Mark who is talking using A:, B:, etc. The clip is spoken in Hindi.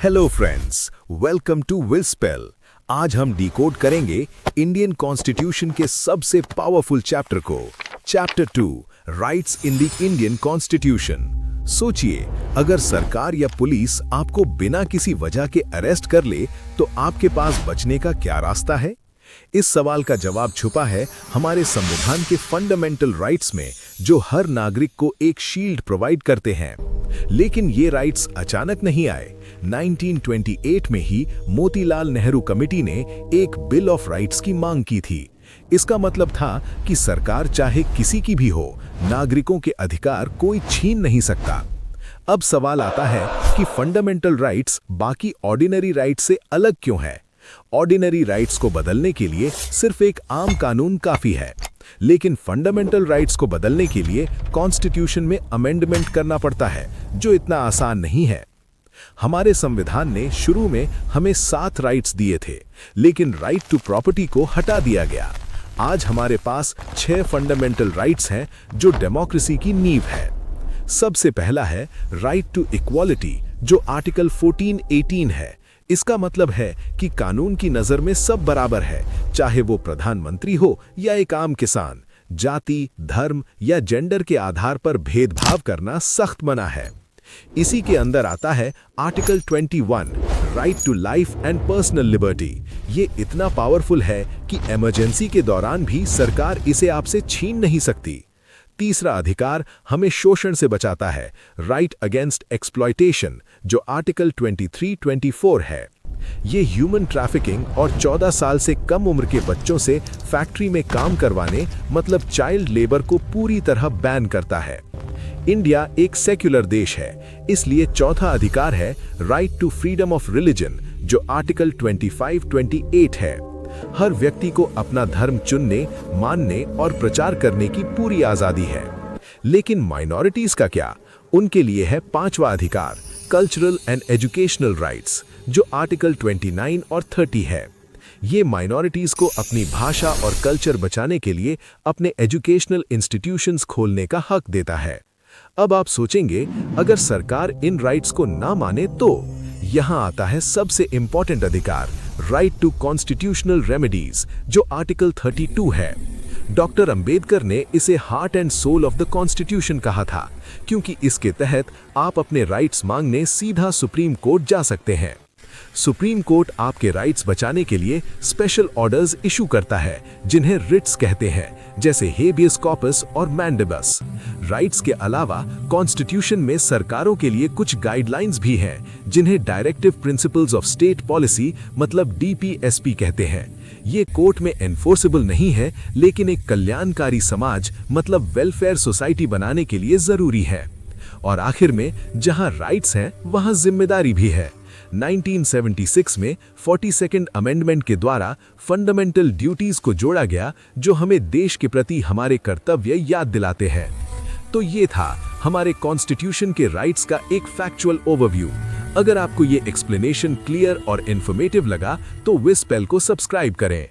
A: हेलो फ्रेंड्स, वेलकम टू विस्पेल। आज हम डिकोड करेंगे इंडियन कॉन्स्टिट्यूशन के सबसे पावरफुल चैप्टर को, chapter 2, rights in the Indian constitution. सोचिए, अगर सरकार या पुलिस आपको बिना किसी वजह के अरेस्ट कर ले तो आपके पास बचने का क्या रास्ता है? इस सवाल का जवाब छुपा है हमारे संविधान के फंडामेंटल राइट्स में, जो हर नागरिक को एक शील्ड प्रोवाइड करते हैं। लेकिन ये राइट्स अचानक नहीं आए। 1928 में ही मोतीलाल नेहरू कमेटी ने एक बिल ऑफ राइट्स की मांग की थी। इसका मतलब था कि सरकार चाहे किसी की भी हो, नागरिकों के अधिकार कोई छीन नहीं सकता। अब सवाल आता है कि फंडामेंटल राइट्स बाकी ऑर्डिनरी राइट्स से अलग क्यों है? ऑर्डिनरी राइट्स को बदलने के लिए सिर्फ एक आम कानून काफी है, लेकिन फंडामेंटल राइट्स को बदलने के लिए कॉन्स्टिट्यूशन में अमेंडमेंट करना पड़ता है, जो इतना आसान नहीं है। हमारे संविधान ने शुरू में हमें 7 राइट्स दिए थे, लेकिन राइट टू प्रॉपर्टी को हटा दिया गया। आज हमारे पास 6 फंडामेंटल राइट्स हैं, जो डेमोक्रेसी की नींव है। सबसे पहला है राइट टू इक्वालिटी, जो आर्टिकल 1418 है। इसका मतलब है कि कानून की नजर में सब बराबर है, चाहे वो प्रधानमंत्री हो या एक आम किसान। जाति, धर्म या जेंडर के आधार पर भेदभाव करना सख्त मना है। इसी के अंदर आता है article 21, right to life and personal liberty. ये इतना पावरफुल है कि इमरजेंसी के दौरान भी सरकार इसे आपसे छीन नहीं सकती। तीसरा अधिकार हमें शोषण से बचाता है, राइट अगेंस्ट एक्सप्लॉयटेशन, जो आर्टिकल 23-24 है। ये ह्यूमन ट्रैफिकिंग और 14 साल से कम उम्र के बच्चों से फैक्ट्री में काम करवाने, मतलब चाइल्ड लेबर को पूरी तरह बैन करता है। इंडिया एक सेक्युलर देश है, इसलिए चौथा अधिकार है right to freedom of religion, जो आर्टिकल 25-28 है। हर व्यक्ति को अपना धर्म चुनने, मानने और प्रचार करने की पूरी आजादी है। लेकिन माइनॉरिटीज का क्या? उनके लिए है 5वां अधिकार, कल्चरल एंड एजुकेशनल राइट्स, जो आर्टिकल 29 और 30 है। ये माइनॉरिटीज को अपनी भाषा और कल्चर बचाने के लिए अपने एजुकेशनल इंस्टीट्यूशंस खोलने का हक देता है। अब आप सोचेंगे, अगर सरकार इन राइट्स को ना माने तो? यहां आता है सबसे इंपॉर्टेंट अधिकार, राइट टू कॉन्स्टिट्यूशनल रेमेडीज, जो आर्टिकल 32 है। डॉक्टर अंबेडकर ने इसे heart and soul of the constitution कहा था, क्योंकि इसके तहत आप अपने राइट्स मांगने सीधा सुप्रीम कोर्ट जा सकते हैं। सुप्रीम कोर्ट आपके राइट्स बचाने के लिए स्पेशल ऑर्डर्स इशू करता है, जिन्हें रिट्स कहते हैं, जैसे हेबियस कॉर्पस और मैंडेबस। राइट्स के अलावा कॉन्स्टिट्यूशन में सरकारों के लिए कुछ गाइडलाइंस भी हैं, जिन्हें directive principles of state policy, मतलब DPSP कहते हैं। ये कोर्ट में एनफोर्सेबल नहीं है, लेकिन एक कल्याणकारी समाज, मतलब वेलफेयर सोसाइटी बनाने के लिए जरूरी है। और आखिर में, जहां राइट्स हैं वहां जिम्मेदारी भी है। 1976 में 42nd अमेंडमेंट के द्वारा फंडामेंटल ड्यूटीज को जोड़ा गया, जो हमें देश के प्रति हमारे कर्तव्य याद दिलाते हैं। तो ये था हमारे कॉन्स्टिट्यूशन के राइट्स का एक फैक्चुअल ओवरव्यू। अगर आपको ये एक्सप्लेनेशन क्लियर और इंफॉर्मेटिव लगा तो विस्पेल को सब्सक्राइब करें।